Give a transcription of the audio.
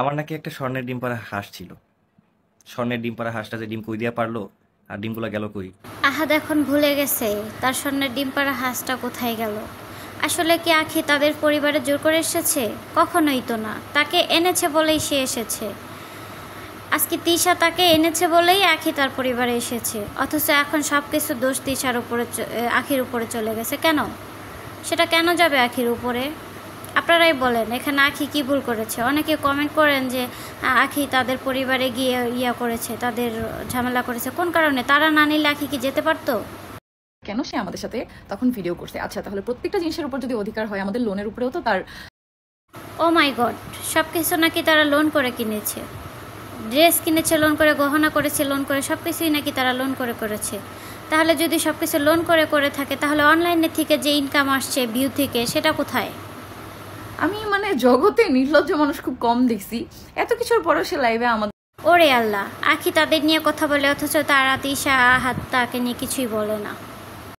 আমার নাকি একটা স্বর্ণের ডিম পাড়া হাঁস ছিল। স্বর্ণের ডিম পাড়া হাঁসটা যে ডিম কই দিয়া পারলো, আর ডিমগুলো গেল কই? আহাদ এখন ভুলে গেছে তার স্বর্ণের ডিম পাড়া হাঁসটা কোথায় গেল। আসলে কি আখি তাদের পরিবারে জোর করে এসেছে? কখনোই তো না, তাকে এনেছে বলেই সে এসেছে। আজকে তিশা তাকে এনেছে বলেই আখি তার পরিবারে এসেছে, অথচ এখন সব কিছু দোষ তিশার উপরে আখির উপরে চলে গেছে কেন? সেটা কেন যাবে আখির উপরে? আপনারাই বলেন এখানে আখি কি ভুল করেছে? অনেকে কমেন্ট করেন যে আখি তাদের পরিবারে গিয়ে ইয়া করেছে, তাদের ঝামেলা করেছে। কোন কারণে? তারা না নিলে আখি কি যেতে পারতো? কেন সে আমাদের সাথে তখন ভিডিও করছে? আচ্ছা, তাহলে প্রত্যেকটা জিনিসের উপর যদি অধিকার হয়, আমাদের লোনের উপরেও তো তার। ও মাই গড, সব কিছু নাকি তারা লোন করে কিনেছে। ড্রেস কিনেছে লোন করে, গহনা করেছে লোন করে, সব কিছুই নাকি তারা লোন করে করেছে। তাহলে যদি সব কিছু লোন করে করে থাকে, তাহলে অনলাইনে থেকে যে ইনকাম আসছে ভিউ থেকে, সেটা কোথায়? আমি মানে জগতে নির্লজ্জ মানুষ খুব কম দেখছি। এত কিছুর পরেও সে লাইভে আমাদের। ওরে আল্লাহ, আখি তাদের নিয়ে কথা বলে অথচ তারা তিশা আহাত তাকে নিয়ে কিছুই বলে না।